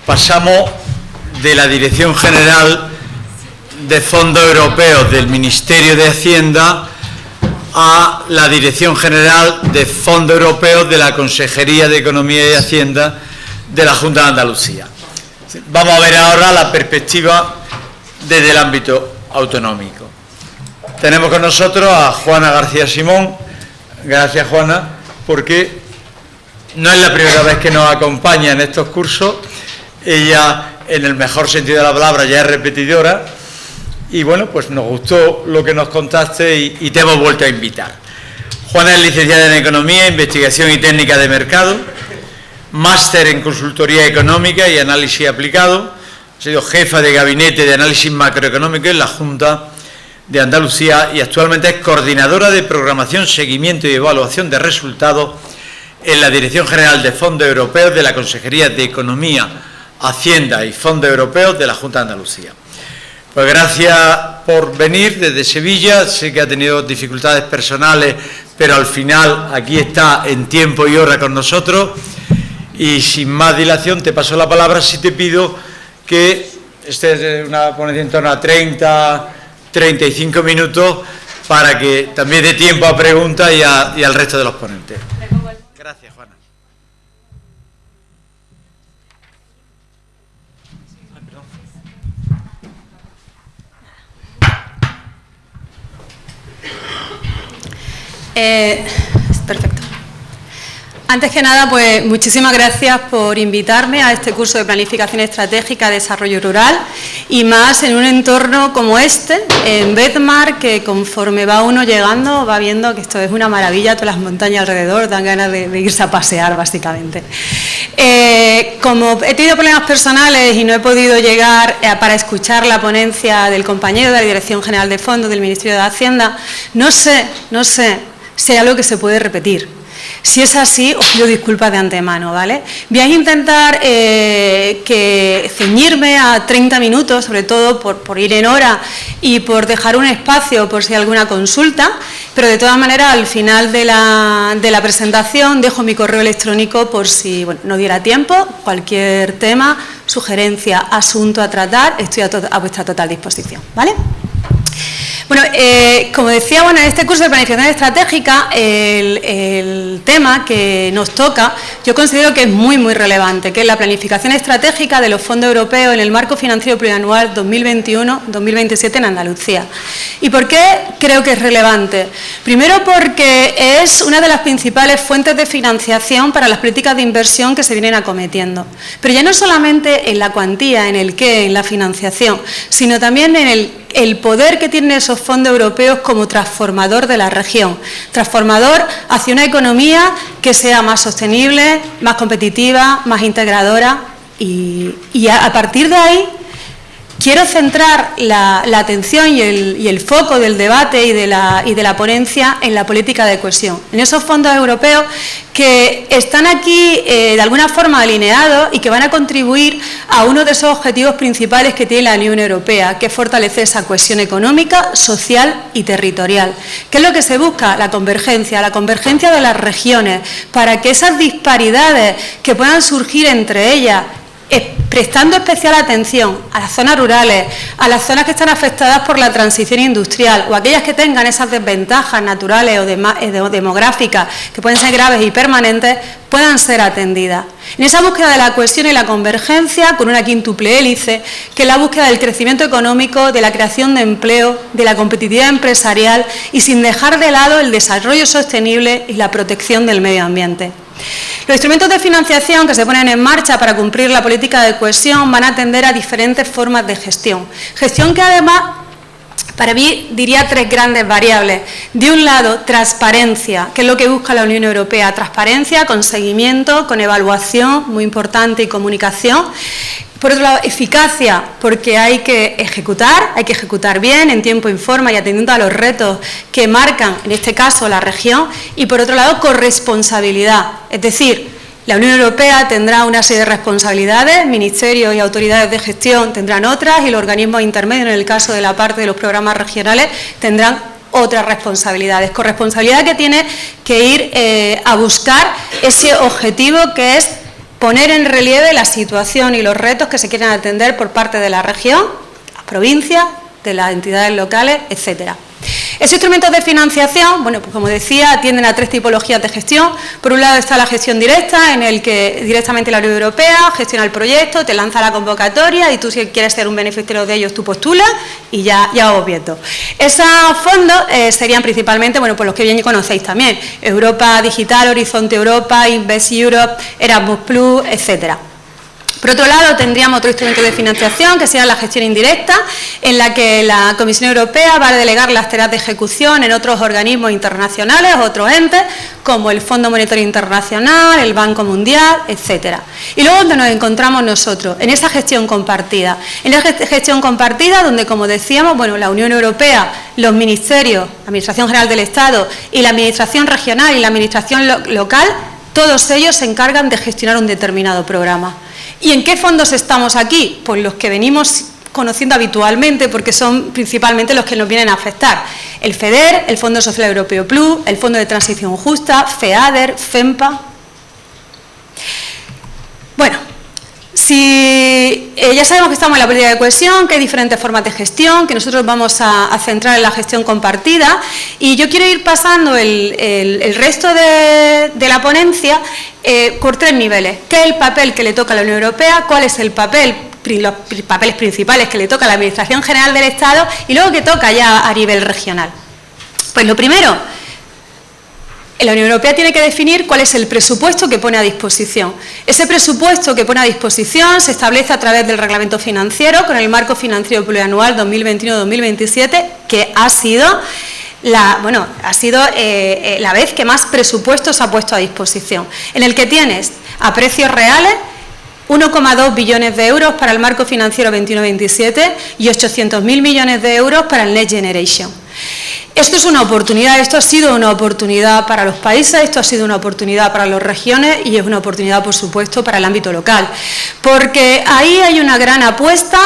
pasamos de la Dirección General de Fondos Europeos del Ministerio de Hacienda a la Dirección General de Fondos Europeos de la Consejería de Economía y Hacienda de la Junta de Andalucía. Vamos a ver ahora la perspectiva desde el ámbito autonómico. Tenemos con nosotros a Juana García Simón. Gracias, Juana, porque no es la primera vez que nos acompaña en estos cursos. Ella, en el mejor sentido de la palabra, ya es repetidora. Y bueno, pues nos gustó lo que nos contaste y te hemos vuelto a invitar. Juana es licenciada en Economía, Investigación y Técnica de Mercado, máster en Consultoría Económica y Análisis Aplicado, ha sido jefa de Gabinete de Análisis Macroeconómico en la Junta de Andalucía y actualmente es coordinadora de Programación, Seguimiento y Evaluación de Resultados en la Dirección General de Fondos Europeos de la Consejería de Economía, Hacienda y Fondos Europeos de la Junta de Andalucía. Pues gracias por venir desde Sevilla. Sé que ha tenido dificultades personales, pero al final aquí está en tiempo y hora con nosotros. Y sin más dilación te paso la palabra si te pido que estés una ponencia en torno a 30-35 minutos para que también dé tiempo a preguntas y al resto de los ponentes. Gracias, Juana. Perfecto. Antes que nada, pues muchísimas gracias por invitarme a este curso de Planificación Estratégica de Desarrollo Rural y más en un entorno como este, en Bedmar, que conforme va uno llegando va viendo que esto es una maravilla, todas las montañas alrededor, dan ganas de irse a pasear básicamente. Como he tenido problemas personales y no he podido llegar para escuchar la ponencia del compañero de la Dirección General de Fondos del Ministerio de Hacienda, no sé si hay algo que se puede repetir. Si es así, os pido disculpas de antemano, ¿vale? Voy a intentar ceñirme a 30 minutos, sobre todo por ir en hora y por dejar un espacio por si hay alguna consulta, pero de todas maneras al final de la presentación dejo mi correo electrónico por si no diera tiempo, cualquier tema, sugerencia, asunto a tratar, estoy a vuestra total disposición, ¿vale? Bueno, como decía, en este curso de planificación estratégica, el tema que nos toca, yo considero que es muy relevante, que es la planificación estratégica de los fondos europeos en el marco financiero plurianual 2021-2027 en Andalucía. ¿Y por qué creo que es relevante? Primero porque es una de las principales fuentes de financiación para las políticas de inversión que se vienen acometiendo. Pero ya no solamente en la cuantía, en el qué, en la financiación, sino también en el poder que tienen esos fondos europeos como transformador de la región, transformador hacia una economía que sea más sostenible, más competitiva, más integradora y a partir de ahí quiero centrar la atención y el foco del debate y de la ponencia en la política de cohesión, en esos fondos europeos que están aquí de alguna forma alineados y que van a contribuir a uno de esos objetivos principales que tiene la Unión Europea, que es fortalecer esa cohesión económica, social y territorial. ¿Qué es lo que se busca? La convergencia de las regiones, para que esas disparidades que puedan surgir entre ellas, prestando especial atención a las zonas rurales, a las zonas que están afectadas por la transición industrial o aquellas que tengan esas desventajas naturales o demográficas que pueden ser graves y permanentes, puedan ser atendidas. En esa búsqueda de la cohesión y la convergencia, con una quíntuple hélice, que es la búsqueda del crecimiento económico, de la creación de empleo, de la competitividad empresarial y sin dejar de lado el desarrollo sostenible y la protección del medio ambiente. Los instrumentos de financiación que se ponen en marcha para cumplir la política de cohesión van a atender a diferentes formas de gestión. Gestión que además, para mí, diría tres grandes variables. De un lado, transparencia, que es lo que busca la Unión Europea. Transparencia con seguimiento, con evaluación, muy importante, y comunicación. Por otro lado, eficacia, porque hay que ejecutar bien, en tiempo y forma y atendiendo a los retos que marcan, en este caso, la región. Y por otro lado, corresponsabilidad, es decir, la Unión Europea tendrá una serie de responsabilidades, ministerios y autoridades de gestión tendrán otras y los organismos intermedios, en el caso de la parte de los programas regionales, tendrán otras responsabilidades. Corresponsabilidad que tiene que ir a buscar ese objetivo que es poner en relieve la situación y los retos que se quieren atender por parte de la región, las provincias, de las entidades locales, etcétera. Esos instrumentos de financiación, bueno, pues como decía, atienden a 3 tipologías de gestión. Por un lado está la gestión directa, en el que directamente la Unión Europea gestiona el proyecto, te lanza la convocatoria y tú, si quieres ser un beneficiario de ellos, tú postulas y ya vamos viendo. Esos fondos serían principalmente, bueno, pues los que bien conocéis también: Europa Digital, Horizonte Europa, Invest Europe, Erasmus Plus, etcétera. Por otro lado, tendríamos otro instrumento de financiación, que sería la gestión indirecta, en la que la Comisión Europea va a delegar las tareas de ejecución en otros organismos internacionales, otros entes, como el Fondo Monetario Internacional, el Banco Mundial, etcétera. Y luego, donde nos encontramos nosotros, en esa gestión compartida. En esa gestión compartida, donde, como decíamos, bueno, la Unión Europea, los ministerios, la Administración General del Estado y la Administración Regional y la Administración local, todos ellos se encargan de gestionar un determinado programa. ¿Y en qué fondos estamos aquí? Pues los que venimos conociendo habitualmente, porque son principalmente los que nos vienen a afectar: el FEDER, el Fondo Social Europeo Plus, el Fondo de Transición Justa, FEADER, FEMPA. Bueno, ya sabemos que estamos en la política de cohesión, que hay diferentes formas de gestión, que nosotros vamos a centrar en la gestión compartida, y yo quiero ir pasando el resto de la ponencia por 3 niveles. ¿Qué es el papel que le toca a la Unión Europea? ¿Cuál es los papeles principales que le toca a la Administración General del Estado? Y luego, ¿qué toca ya a nivel regional? Pues lo primero, la Unión Europea tiene que definir cuál es el presupuesto que pone a disposición. Ese presupuesto que pone a disposición se establece a través del reglamento financiero, con el marco financiero plurianual 2021-2027, que ha sido la vez que más presupuestos ha puesto a disposición, en el que tienes a precios reales 1,2 billones de euros para el marco financiero 21-27 y 800.000 millones de euros para el Next Generation. Esto es una oportunidad, esto ha sido una oportunidad para los países, esto ha sido una oportunidad para las regiones y es una oportunidad, por supuesto, para el ámbito local. Porque ahí hay una gran apuesta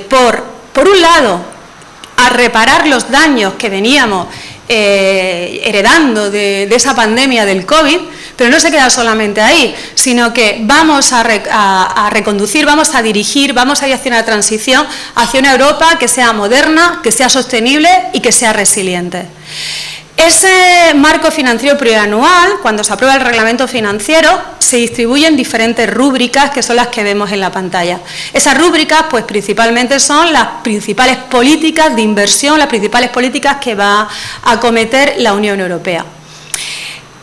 por un lado, a reparar los daños que veníamos heredando de esa pandemia del COVID, pero no se queda solamente ahí, sino que vamos a reconducir, vamos a dirigir, vamos a ir hacia una transición, hacia una Europa que sea moderna, que sea sostenible y que sea resiliente. Ese marco financiero plurianual, cuando se aprueba el reglamento financiero, se distribuye en diferentes rúbricas, que son las que vemos en la pantalla. Esas rúbricas, pues principalmente son las principales políticas de inversión, las principales políticas que va a acometer la Unión Europea.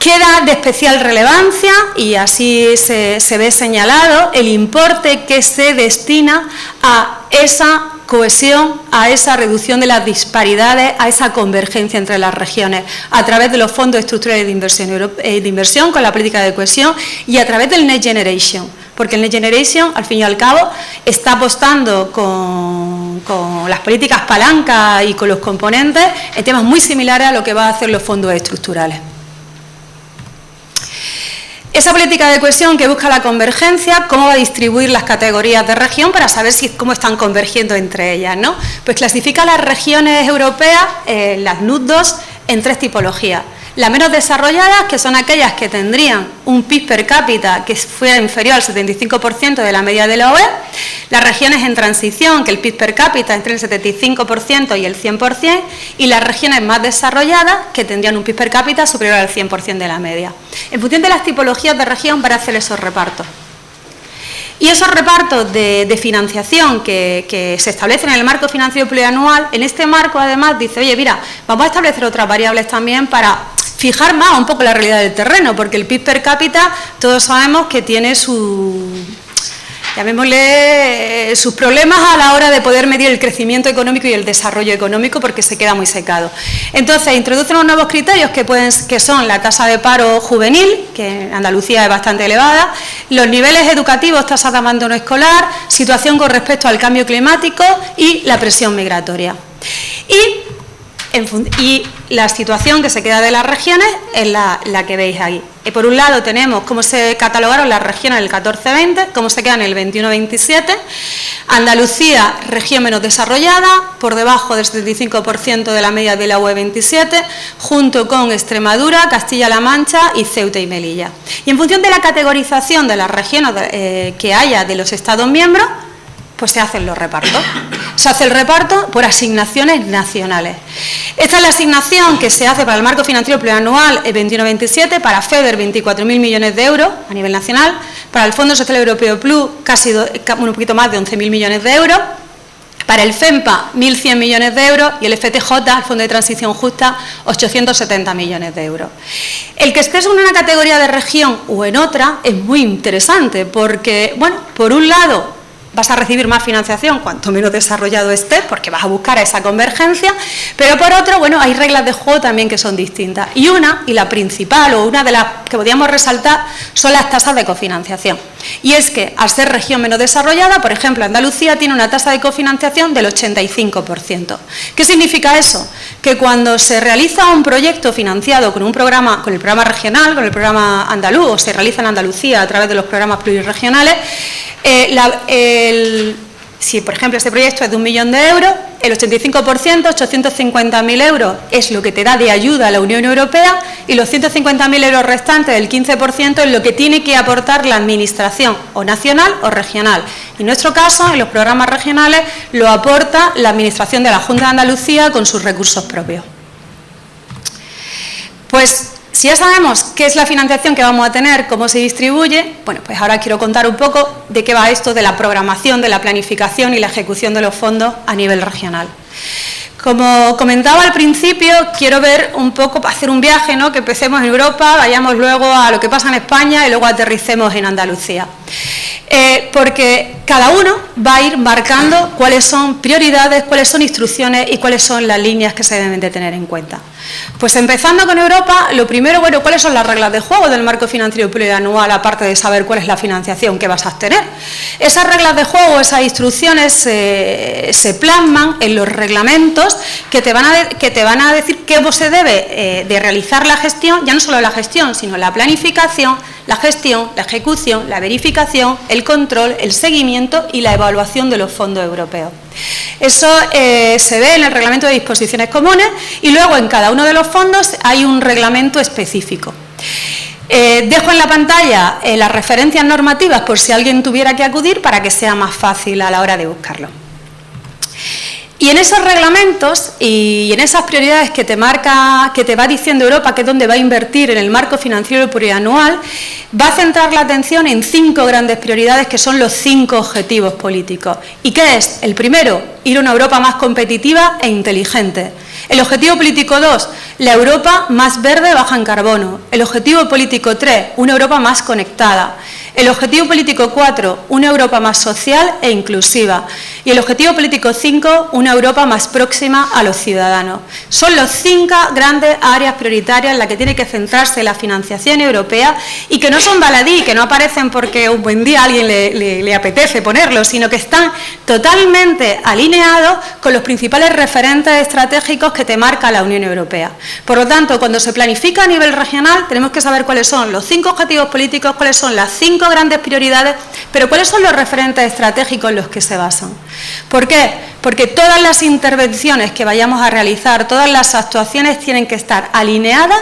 Queda de especial relevancia, y así se ve señalado, el importe que se destina a esa cohesión, a esa reducción de las disparidades, a esa convergencia entre las regiones, a través de los fondos estructurales de inversión con la política de cohesión y a través del Next Generation, porque el Next Generation, al fin y al cabo, está apostando con las políticas palanca y con los componentes en temas muy similares a lo que va a hacer los fondos estructurales. Esa política de cohesión que busca la convergencia, ¿cómo va a distribuir las categorías de región para saber cómo están convergiendo entre ellas, ¿no? Pues clasifica las regiones europeas, las NUTS2, en 3 tipologías. Las menos desarrolladas, que son aquellas que tendrían un PIB per cápita que fuera inferior al 75% de la media de la UE. Las regiones en transición, que el PIB per cápita entre el 75% y el 100%. Y las regiones más desarrolladas, que tendrían un PIB per cápita superior al 100% de la media. En función de las tipologías de región, para hacer esos repartos. Y esos repartos de financiación que se establecen en el marco financiero plurianual, en este marco además dice, oye, mira, vamos a establecer otras variables también para fijar más un poco la realidad del terreno, porque el PIB per cápita todos sabemos que tiene llamémosle, sus problemas a la hora de poder medir el crecimiento económico y el desarrollo económico, porque se queda muy secado. Entonces, introducen unos nuevos criterios que son la tasa de paro juvenil, que en Andalucía es bastante elevada, los niveles educativos, tasa de abandono escolar, situación con respecto al cambio climático y la presión migratoria. Y la situación que se queda de las regiones es la que veis ahí. por un lado tenemos cómo se catalogaron las regiones en el 14-20, cómo se quedan en el 21-27. Andalucía, región menos desarrollada, por debajo del 75% de la media de la UE 27, junto con Extremadura, Castilla-La Mancha y Ceuta y Melilla. Y en función de la categorización de las regiones que haya de los Estados miembros, pues se hacen los repartos. Se hace el reparto por asignaciones nacionales. Esta es la asignación que se hace para el marco financiero plurianual 21-27, para FEDER 24.000 millones de euros a nivel nacional, para el Fondo Social Europeo Plus casi un poquito más de 11.000 millones de euros, para el FEMPA 1.100 millones de euros y el FTJ, el Fondo de Transición Justa, 870 millones de euros. El que estés en una categoría de región o en otra es muy interesante porque, bueno, por un lado, vas a recibir más financiación cuanto menos desarrollado estés, porque vas a buscar esa convergencia, pero por otro, bueno, hay reglas de juego también que son distintas. Y la principal, o una de las que podríamos resaltar, son las tasas de cofinanciación. Y es que, al ser región menos desarrollada, por ejemplo, Andalucía tiene una tasa de cofinanciación del 85%. ¿Qué significa eso? Que cuando se realiza un proyecto financiado con un programa, con el programa regional, con el programa andaluz, o se realiza en Andalucía a través de los programas pluriregionales, si por ejemplo este proyecto es de 1 millón de euros, el 85%, 850.000 euros, es lo que te da de ayuda a la Unión Europea y los 150.000 euros restantes, del 15%, es lo que tiene que aportar la Administración, o nacional o regional. En nuestro caso, en los programas regionales, lo aporta la Administración de la Junta de Andalucía con sus recursos propios. Pues, si ya sabemos qué es la financiación que vamos a tener, cómo se distribuye, bueno, pues ahora quiero contar un poco de qué va esto de la programación, de la planificación y la ejecución de los fondos a nivel regional. Como comentaba al principio, quiero ver un poco, hacer un viaje, ¿no? Que empecemos en Europa, vayamos luego a lo que pasa en España y luego aterricemos en Andalucía. Porque cada uno va a ir marcando cuáles son prioridades, cuáles son instrucciones y cuáles son las líneas que se deben de tener en cuenta. Pues empezando con Europa, lo primero, bueno, ¿cuáles son las reglas de juego del marco financiero plurianual, aparte de saber cuál es la financiación que vas a obtener? Esas reglas de juego, esas instrucciones se plasman en los reglamentos que te van a decir cómo se debe de realizar la gestión, ya no solo la gestión, sino la planificación, la gestión, la ejecución, la verificación, el control, el seguimiento y la evaluación de los fondos europeos. Eso se ve en el reglamento de disposiciones comunes y luego en cada uno de los fondos hay un reglamento específico. Dejo en la pantalla las referencias normativas por si alguien tuviera que acudir para que sea más fácil a la hora de buscarlo. Y en esos reglamentos y en esas prioridades que te marca, que te va diciendo Europa, que es donde va a invertir en el marco financiero plurianual, va a centrar la atención en 5 grandes prioridades que son los 5 objetivos políticos. ¿Y qué es? El primero, ir a una Europa más competitiva e inteligente. El objetivo político 2, la Europa más verde, baja en carbono. El objetivo político 3, una Europa más conectada. El objetivo político 4, una Europa más social e inclusiva. Y el objetivo político 5, una Europa más próxima a los ciudadanos. Son las 5 grandes áreas prioritarias en las que tiene que centrarse la financiación europea y que no son baladí, que no aparecen porque un buen día a alguien le apetece ponerlos, sino que están totalmente alineados con los principales referentes estratégicos que te marca la Unión Europea. Por lo tanto, cuando se planifica a nivel regional, tenemos que saber cuáles son los 5 objetivos políticos, cuáles son las 5 grandes prioridades, pero cuáles son los referentes estratégicos en los que se basan. ¿Por qué? Porque todas las intervenciones que vayamos a realizar, todas las actuaciones tienen que estar alineadas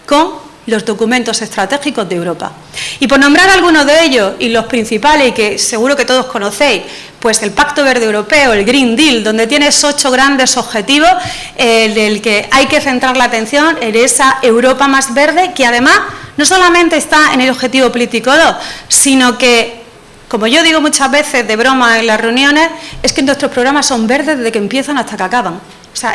con los documentos estratégicos de Europa. Y por nombrar algunos de ellos, y los principales, y que seguro que todos conocéis, pues el Pacto Verde Europeo, el Green Deal, donde tienes 8 grandes objetivos del que hay que centrar la atención en esa Europa más verde, que además no solamente está en el objetivo político 2, sino que, como yo digo muchas veces de broma en las reuniones, es que nuestros programas son verdes desde que empiezan hasta que acaban. O sea,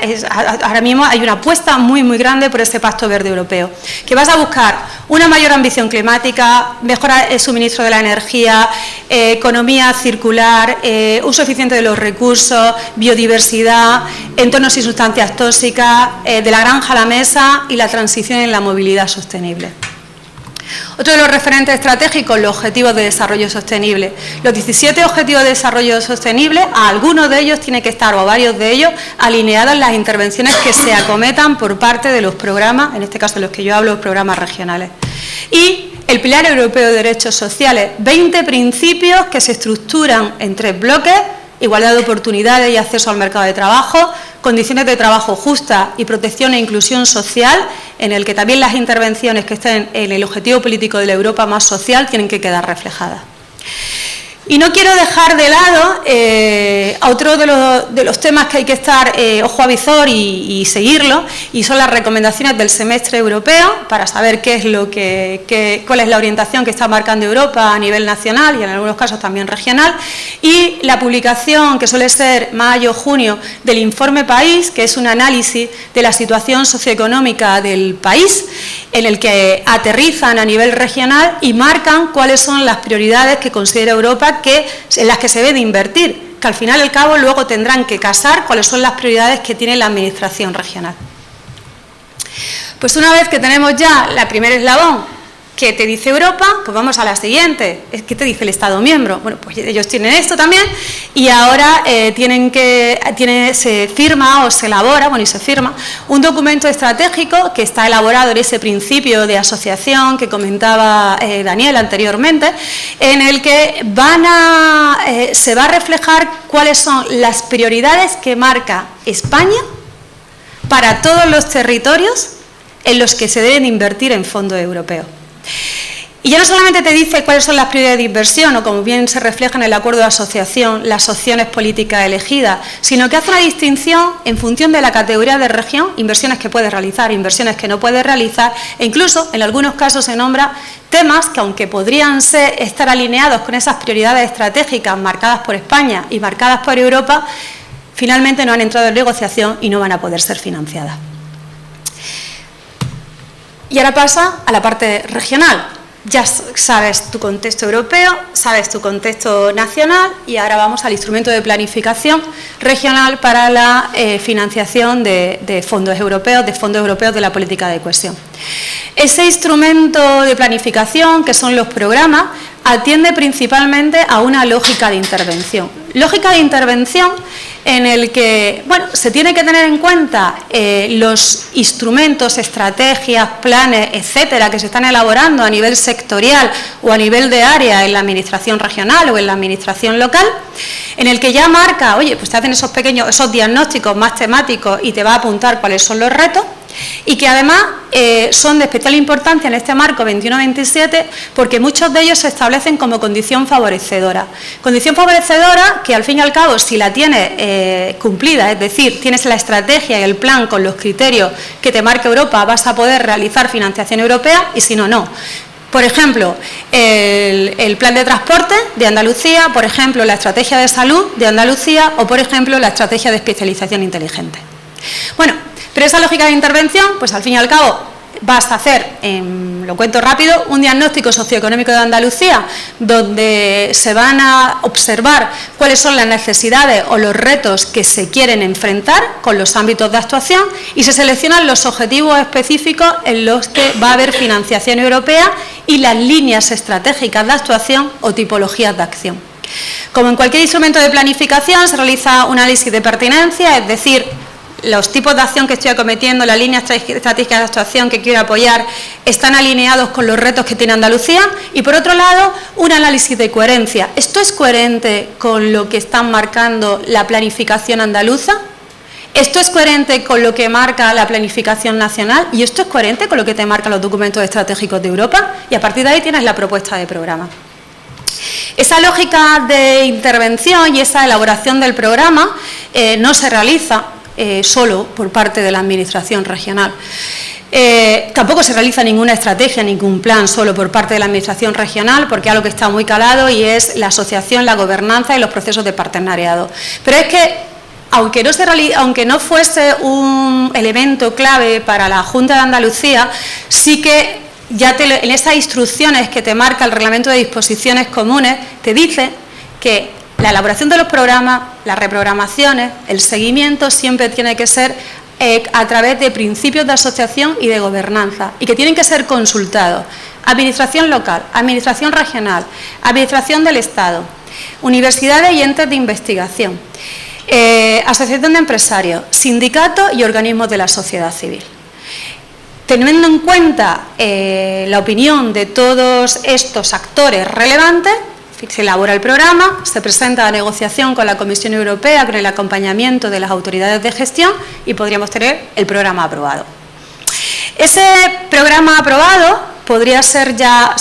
ahora mismo hay una apuesta muy, muy grande por este Pacto Verde Europeo, que vas a buscar una mayor ambición climática, mejorar el suministro de la energía, economía circular, uso eficiente de los recursos, biodiversidad, entornos y sustancias tóxicas, de la granja a la mesa y la transición en la movilidad sostenible. Otro de los referentes estratégicos, los objetivos de desarrollo sostenible. Los 17 objetivos de desarrollo sostenible, a algunos de ellos tiene que estar, o varios de ellos, alineados en las intervenciones que se acometan por parte de los programas, en este caso de los que yo hablo, los programas regionales. Y el Pilar Europeo de Derechos Sociales, 20 principios que se estructuran en 3 bloques: igualdad de oportunidades y acceso al mercado de trabajo, condiciones de trabajo justas y protección e inclusión social, en el que también las intervenciones que estén en el objetivo político de la Europa más social tienen que quedar reflejadas. Y no quiero dejar de lado a otro de los temas que hay que estar ojo a visor y seguirlo, y son las recomendaciones del semestre europeo para saber cuál es la orientación que está marcando Europa a nivel nacional y en algunos casos también regional, y la publicación, que suele ser mayo-junio, del informe país, que es un análisis de la situación socioeconómica del país, en el que aterrizan a nivel regional y marcan cuáles son las prioridades que considera Europa en las que se debe de invertir, que al final y al cabo luego tendrán que casar cuáles son las prioridades que tiene la administración regional. Pues una vez que tenemos ya la primer eslabón que te dice Europa, pues vamos a la siguiente. ¿Qué te dice el Estado miembro? Bueno, pues ellos tienen esto también, y ahora se firma o se elabora, y se firma un documento estratégico que está elaborado en ese principio de asociación que comentaba Daniel anteriormente, en el que se va a reflejar cuáles son las prioridades que marca España para todos los territorios en los que se deben invertir en fondos europeos. Y ya no solamente te dice cuáles son las prioridades de inversión, o como bien se refleja en el acuerdo de asociación, las opciones políticas elegidas, sino que hace una distinción en función de la categoría de región, inversiones que puedes realizar, inversiones que no puedes realizar, e incluso en algunos casos se nombra temas que, aunque podrían estar alineados con esas prioridades estratégicas marcadas por España y marcadas por Europa, finalmente no han entrado en negociación y no van a poder ser financiadas. Y ahora pasa a la parte regional. Ya sabes tu contexto europeo, sabes tu contexto nacional, y ahora vamos al instrumento de planificación regional para la financiación de fondos europeos de la política de cohesión. Ese instrumento de planificación, que son los programas, atiende principalmente a una lógica de intervención. Lógica de intervención en el que, se tiene que tener en cuenta los instrumentos, estrategias, planes, etcétera, que se están elaborando a nivel sectorial o a nivel de área en la administración regional o en la administración local, en el que ya marca, pues te hacen esos diagnósticos más temáticos y te va a apuntar cuáles son los retos, y que además son de especial importancia en este marco 21-27, porque muchos de ellos se establecen como condición favorecedora. Condición favorecedora que, al fin y al cabo, si la tienes cumplida, es decir, tienes la estrategia y el plan con los criterios que te marca Europa, vas a poder realizar financiación europea, y si no, no. Por ejemplo, el plan de transporte de Andalucía, por ejemplo, la estrategia de salud de Andalucía, o por ejemplo, la estrategia de especialización inteligente. Pero esa lógica de intervención, pues al fin y al cabo vas a hacer, lo cuento rápido, un diagnóstico socioeconómico de Andalucía, donde se van a observar cuáles son las necesidades o los retos que se quieren enfrentar con los ámbitos de actuación, y se seleccionan los objetivos específicos en los que va a haber financiación europea y las líneas estratégicas de actuación o tipologías de acción. Como en cualquier instrumento de planificación, se realiza un análisis de pertinencia, es decir, los tipos de acción que estoy acometiendo, las líneas estratégicas de actuación que quiero apoyar, están alineados con los retos que tiene Andalucía, y por otro lado, un análisis de coherencia. ¿Esto es coherente con lo que están marcando la planificación andaluza? ¿Esto es coherente con lo que marca la planificación nacional? ¿Y esto es coherente con lo que te marcan los documentos estratégicos de Europa? Y a partir de ahí tienes la propuesta de programa. Esa lógica de intervención y esa elaboración del programa no se realiza solo por parte de la administración regional. Tampoco se realiza ninguna estrategia, ningún plan solo por parte de la administración regional, porque es algo que está muy calado, y es la asociación, la gobernanza y los procesos de partenariado. Pero es que, aunque no fuese un elemento clave para la Junta de Andalucía, sí que ya en esas instrucciones que te marca el Reglamento de Disposiciones Comunes, te dice que la elaboración de los programas, las reprogramaciones, el seguimiento siempre tiene que ser a través de principios de asociación y de gobernanza, y que tienen que ser consultados. Administración local, administración regional, administración del Estado, universidades y entes de investigación, asociación de empresarios, sindicatos y organismos de la sociedad civil. Teniendo en cuenta la opinión de todos estos actores relevantes, se elabora el programa, se presenta a negociación con la Comisión Europea con el acompañamiento de las autoridades de gestión y podríamos tener el programa aprobado. Ese programa aprobado podría ser ya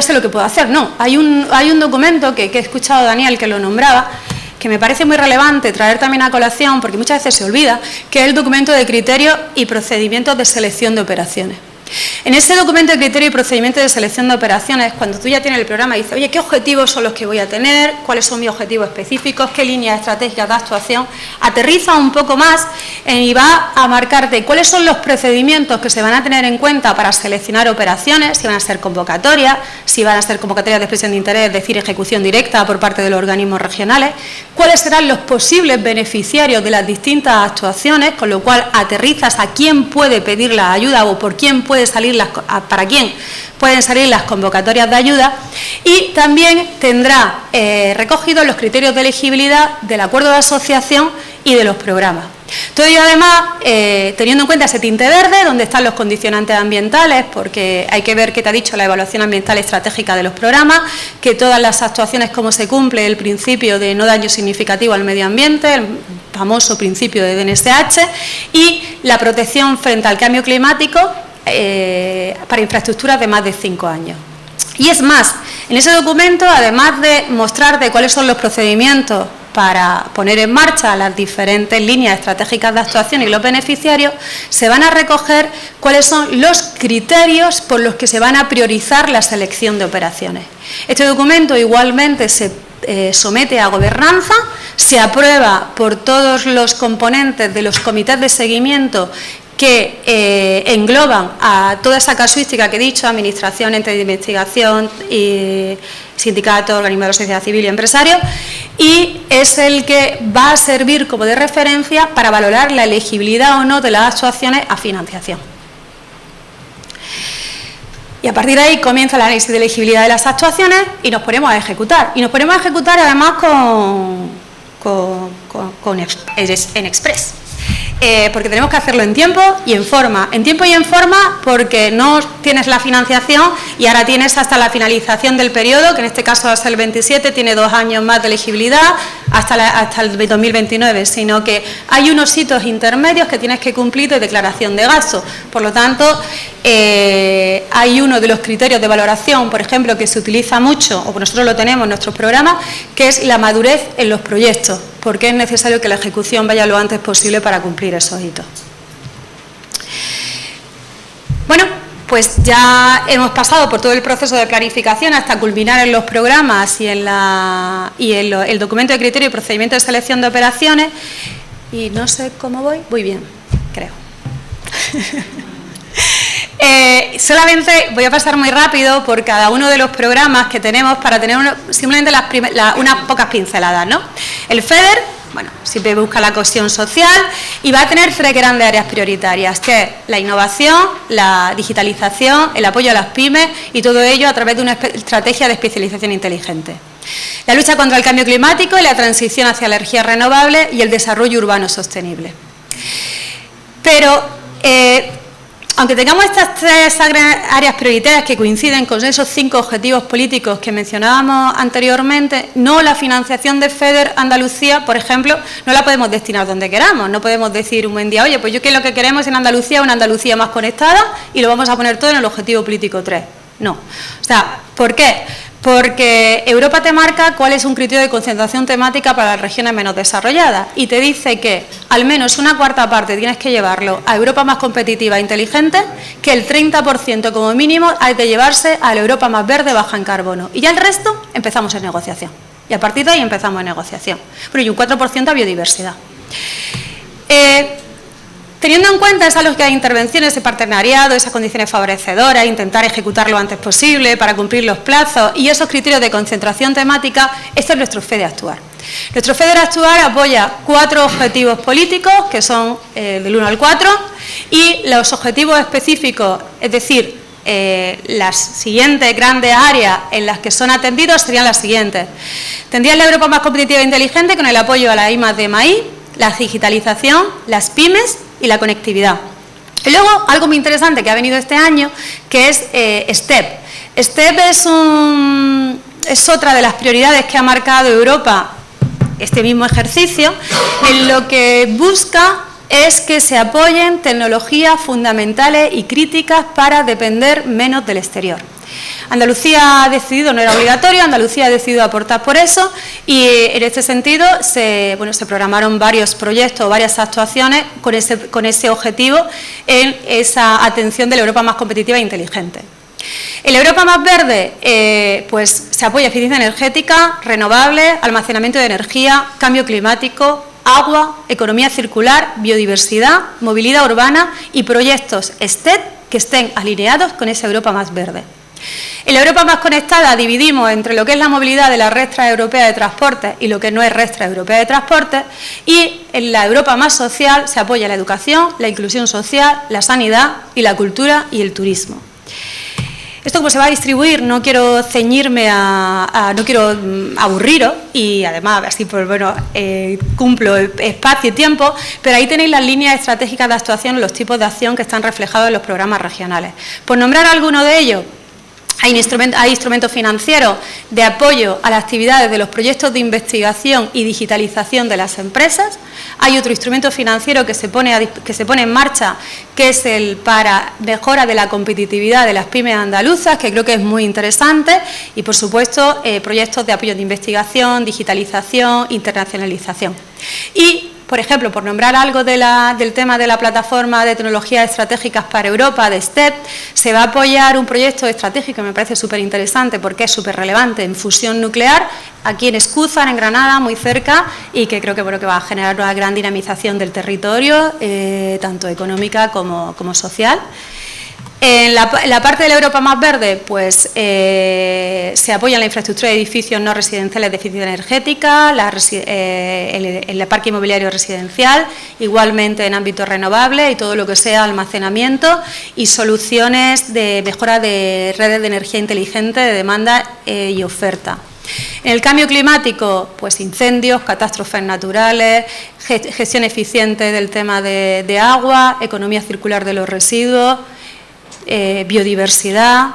sé lo que puedo hacer. No, hay un documento que he escuchado a Daniel que lo nombraba, que me parece muy relevante traer también a colación, porque muchas veces se olvida, que es el documento de criterios y procedimientos de selección de operaciones. En ese documento de criterio y procedimiento de selección de operaciones, cuando tú ya tienes el programa y dices, oye, ¿qué objetivos son los que voy a tener? ¿Cuáles son mis objetivos específicos? ¿Qué líneas estratégicas de actuación? Aterriza un poco más y va a marcarte cuáles son los procedimientos que se van a tener en cuenta para seleccionar operaciones, si van a ser convocatorias, si van a ser convocatorias de expresión de interés, es decir, ejecución directa por parte de los organismos regionales, cuáles serán los posibles beneficiarios de las distintas actuaciones, con lo cual aterrizas a quién puede pedir la ayuda o por quién puede salir para quién pueden salir las convocatorias de ayuda, y también tendrá recogidos los criterios de elegibilidad del acuerdo de asociación y de los programas. Todo ello, además, teniendo en cuenta ese tinte verde, donde están los condicionantes ambientales, porque hay que ver qué te ha dicho la evaluación ambiental estratégica de los programas, que todas las actuaciones, cómo se cumple el principio de no daño significativo al medio ambiente, el famoso principio de DNSH, y la protección frente al cambio climático para infraestructuras de más de 5 años. Y es más, en ese documento, además de mostrarte cuáles son los procedimientos para poner en marcha las diferentes líneas estratégicas de actuación y los beneficiarios, se van a recoger cuáles son los criterios por los que se van a priorizar la selección de operaciones. Este documento igualmente se somete a gobernanza, se aprueba por todos los componentes de los comités de seguimiento que engloban a toda esa casuística que he dicho, administración, ente de investigación, y sindicatos, organismos de la sociedad civil y empresarios, y es el que va a servir como de referencia para valorar la elegibilidad o no de las actuaciones a financiación. Y a partir de ahí comienza el análisis de elegibilidad de las actuaciones y nos ponemos a ejecutar. Y nos ponemos a ejecutar además en express. Porque tenemos que hacerlo en tiempo y en forma. En tiempo y en forma porque no tienes la financiación y ahora tienes hasta la finalización del periodo, que en este caso hasta el 27, tiene 2 años más de elegibilidad, hasta el 2029, sino que hay unos hitos intermedios que tienes que cumplir de declaración de gasto. Por lo tanto, hay uno de los criterios de valoración, por ejemplo, que se utiliza mucho, o nosotros lo tenemos en nuestros programas, que es la madurez en los proyectos, porque es necesario que la ejecución vaya lo antes posible para cumplir esos hitos. Bueno, pues ya hemos pasado por todo el proceso de planificación hasta culminar en los programas y en el documento de criterio y procedimiento de selección de operaciones, y no sé cómo voy bien, creo. Solamente voy a pasar muy rápido por cada uno de los programas que tenemos para tener simplemente unas pocas pinceladas, ¿no? El FEDER, bueno, siempre busca la cohesión social y va a tener 3 grandes áreas prioritarias, que es la innovación, la digitalización, el apoyo a las pymes y todo ello a través de una estrategia de especialización inteligente. La lucha contra el cambio climático y la transición hacia la energía renovable y el desarrollo urbano sostenible. Pero aunque tengamos estas 3 áreas prioritarias que coinciden con esos 5 objetivos políticos que mencionábamos anteriormente, no la financiación de FEDER Andalucía, por ejemplo, no la podemos destinar donde queramos. No podemos decir un buen día, oye, pues yo que lo que queremos en Andalucía es una Andalucía más conectada y lo vamos a poner todo en el objetivo político 3. No. O sea, ¿por qué? Porque Europa te marca cuál es un criterio de concentración temática para las regiones menos desarrolladas y te dice que al menos una cuarta parte tienes que llevarlo a Europa más competitiva e inteligente, que el 30% como mínimo hay de llevarse a la Europa más verde, baja en carbono. Y ya el resto empezamos en negociación. Y a partir de ahí empezamos en negociación. Bueno, y un 4% a biodiversidad. Teniendo en cuenta esa lógica de intervenciones de partenariado, esas condiciones favorecedoras, intentar ejecutar lo antes posible para cumplir los plazos y esos criterios de concentración temática, este es nuestro FEDER Actuar. Nuestro FEDER Actuar apoya 4 objetivos políticos, que son del 1 al 4, y los objetivos específicos, es decir, las siguientes grandes áreas en las que son atendidos serían las siguientes. Tendrían la Europa más competitiva e inteligente con el apoyo a la I+D+I, la digitalización, las pymes y la conectividad. Y luego, algo muy interesante que ha venido este año, que es STEP. STEP es otra de las prioridades que ha marcado Europa este mismo ejercicio, en lo que busca es que se apoyen tecnologías fundamentales y críticas para depender menos del exterior. Andalucía ha decidido, no era obligatorio, Andalucía ha decidido aportar por eso y en este sentido se programaron varios proyectos, varias actuaciones con ese objetivo en esa atención de la Europa más competitiva e inteligente. En la Europa más verde, pues se apoya eficiencia energética, renovables, almacenamiento de energía, cambio climático, agua, economía circular, biodiversidad, movilidad urbana y proyectos STEP que estén alineados con esa Europa más verde. En la Europa más conectada dividimos entre lo que es la movilidad de la red transeuropea de transporte y lo que no es red transeuropea de transporte, y en la Europa más social se apoya la educación, la inclusión social, la sanidad y la cultura y el turismo. Esto como se va a distribuir, no quiero ceñirme no quiero aburriros y además así pues bueno cumplo espacio y tiempo, pero ahí tenéis las líneas estratégicas de actuación, los tipos de acción que están reflejados en los programas regionales. Por nombrar alguno de ellos, hay instrumentos financieros de apoyo a las actividades de los proyectos de investigación y digitalización de las empresas. Hay otro instrumento financiero que se pone en marcha, que es el para mejora de la competitividad de las pymes andaluzas, que creo que es muy interesante, y por supuesto proyectos de apoyo de investigación, digitalización, internacionalización. Y por ejemplo, por nombrar algo del tema de la plataforma de tecnologías estratégicas para Europa, de STEP, se va a apoyar un proyecto estratégico que me parece súper interesante porque es súper relevante en fusión nuclear, aquí en Escúzar, en Granada, muy cerca, y que creo que va a generar una gran dinamización del territorio, tanto económica como social. En la parte de la Europa más verde, pues se apoya en la infraestructura de edificios no residenciales de eficiencia energética, el parque inmobiliario residencial, igualmente en ámbitos renovables y todo lo que sea almacenamiento y soluciones de mejora de redes de energía inteligente de demanda y oferta. En el cambio climático, pues incendios, catástrofes naturales, gestión eficiente del tema de agua, economía circular de los residuos, biodiversidad,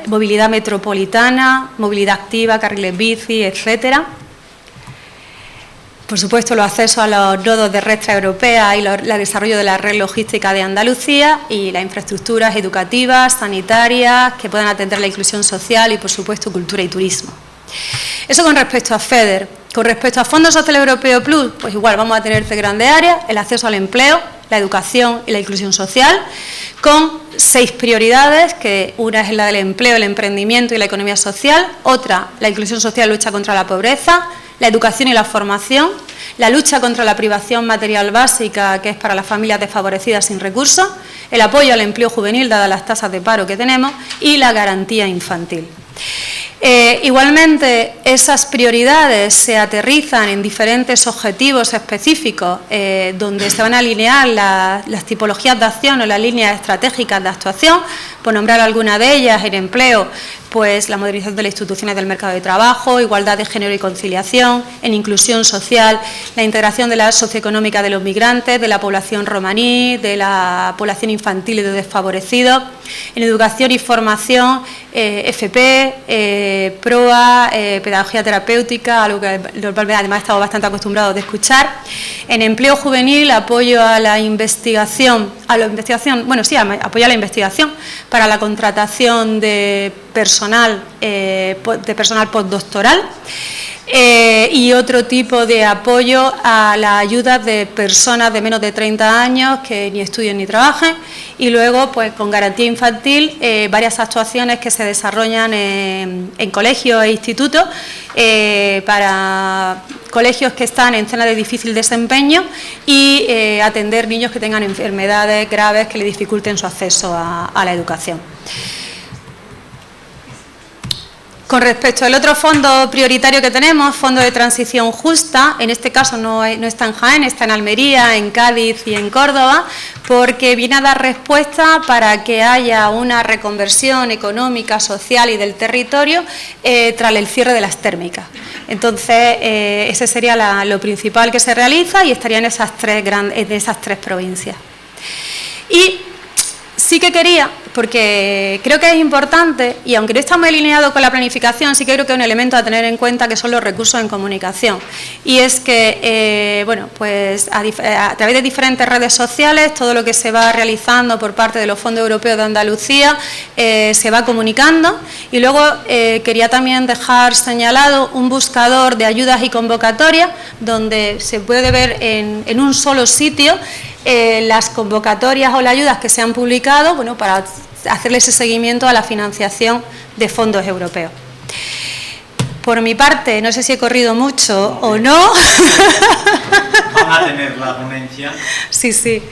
movilidad metropolitana, movilidad activa, carriles bici, etcétera. Por supuesto, los accesos a los nodos de red transeuropea y el desarrollo de la red logística de Andalucía y las infraestructuras educativas, sanitarias, que puedan atender la inclusión social y, por supuesto, cultura y turismo. Eso con respecto a FEDER. Con respecto a Fondo Social Europeo Plus, pues igual vamos a tener tres grandes áreas: el acceso al empleo, la educación y la inclusión social, con 6 prioridades, que una es la del empleo, el emprendimiento y la economía social, otra, la inclusión social, lucha contra la pobreza, la educación y la formación, la lucha contra la privación material básica, que es para las familias desfavorecidas sin recursos, el apoyo al empleo juvenil, dadas las tasas de paro que tenemos, y la garantía infantil. Igualmente, esas prioridades se aterrizan en diferentes objetivos específicos donde se van a alinear las tipologías de acción o las líneas estratégicas de actuación. Por nombrar alguna de ellas, en empleo, pues la modernización de las instituciones del mercado de trabajo, igualdad de género y conciliación, en inclusión social, la integración de la socioeconómica de los migrantes, de la población romaní, de la población infantil y de desfavorecidos, en educación y formación, FP, PROA, pedagogía terapéutica, algo que normalmente además estamos bastante acostumbrados de escuchar, en empleo juvenil, apoyo a la investigación, apoyo a la investigación para la contratación de personal postdoctoral y otro tipo de apoyo a la ayuda de personas de menos de 30 años que ni estudien ni trabajen, y luego pues con garantía infantil varias actuaciones que se desarrollan en colegios e institutos para colegios que están en zonas de difícil desempeño y atender niños que tengan enfermedades graves que le dificulten su acceso a la educación. Con respecto al otro fondo prioritario que tenemos, Fondo de Transición Justa, en este caso no está en Jaén, está en Almería, en Cádiz y en Córdoba, porque viene a dar respuesta para que haya una reconversión económica, social y del territorio tras el cierre de las térmicas. Entonces, ese sería lo principal que se realiza y estaría en esas tres provincias. Y sí que quería, porque creo que es importante, y aunque no está muy alineado con la planificación, sí que creo que es un elemento a tener en cuenta, que son los recursos en comunicación. Y es que, bueno, pues a través de diferentes redes sociales, todo lo que se va realizando por parte de los fondos europeos de Andalucía se va comunicando. Y luego quería también dejar señalado un buscador de ayudas y convocatorias, donde se puede ver en un solo sitio las convocatorias o las ayudas que se han publicado, bueno, para hacerle ese seguimiento a la financiación de fondos europeos. Por mi parte, no sé si he corrido mucho o no. Van a tener la ponencia. Sí, sí.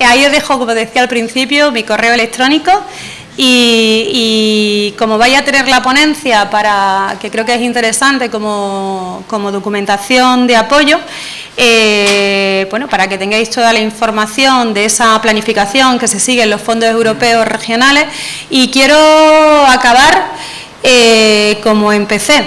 Ahí os dejo, como decía al principio, mi correo electrónico. Y como vaya a tener la ponencia, que creo que es interesante como documentación de apoyo, bueno, para que tengáis toda la información de esa planificación que se sigue en los fondos europeos regionales. Y quiero acabar como empecé.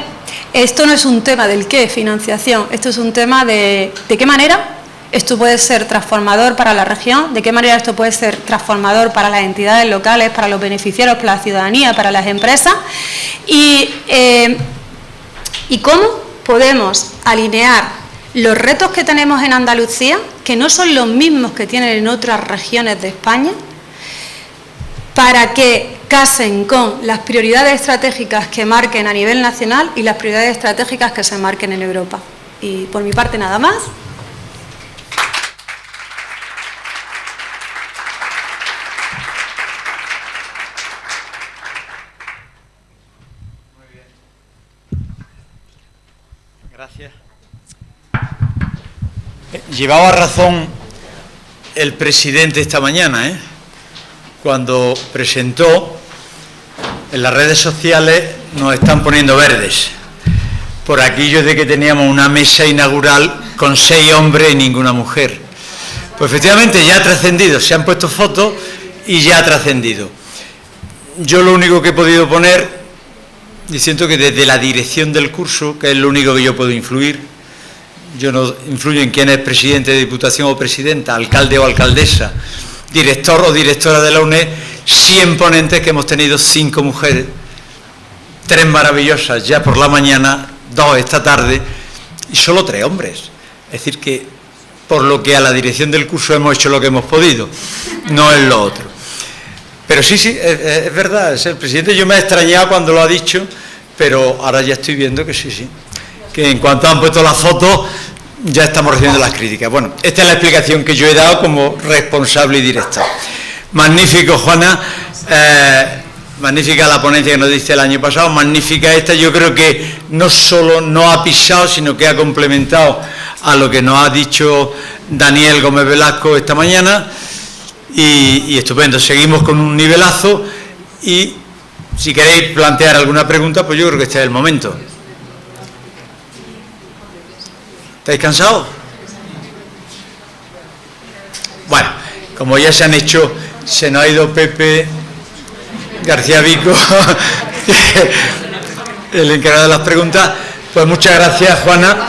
Esto no es un tema del qué, financiación, esto es un tema de qué manera esto puede ser transformador para la región, de qué manera esto puede ser transformador para las entidades locales, para los beneficiarios, para la ciudadanía, para las empresas, y cómo podemos alinear los retos que tenemos en Andalucía, que no son los mismos que tienen en otras regiones de España, para que casen con las prioridades estratégicas que marquen a nivel nacional y las prioridades estratégicas que se marquen en Europa. Y por mi parte nada más. Gracias. Llevaba razón el presidente esta mañana, cuando presentó en las redes sociales, nos están poniendo verdes por aquello de que teníamos una mesa inaugural con 6 hombres y ninguna mujer. Pues efectivamente ya ha trascendido, se han puesto fotos y ya ha trascendido. Yo lo único que he podido poner, y siento que desde la dirección del curso, que es lo único que yo puedo influir, yo no influyo en quién es presidente de Diputación o presidenta, alcalde o alcaldesa, director o directora de la UNED, 100 ponentes que hemos tenido 5 mujeres, 3 maravillosas ya por la mañana, 2 esta tarde y solo 3 hombres. Es decir que por lo que a la dirección del curso hemos hecho lo que hemos podido, no es lo otro. Pero sí, es verdad, es el presidente. Yo me he extrañado cuando lo ha dicho, pero ahora ya estoy viendo que sí, que en cuanto han puesto las fotos ya estamos recibiendo las críticas. Bueno, esta es la explicación que yo he dado como responsable y director. Magnífico, Juana, magnífica la ponencia que nos diste el año pasado, magnífica esta. Yo creo que no solo no ha pisado, sino que ha complementado a lo que nos ha dicho Daniel Gómez Velasco esta mañana. Y estupendo, seguimos con un nivelazo y si queréis plantear alguna pregunta, pues yo creo que este es el momento. ¿Estáis cansados? Bueno, como ya se han hecho, se nos ha ido Pepe García Vico, el encargado de las preguntas, pues muchas gracias, Juana.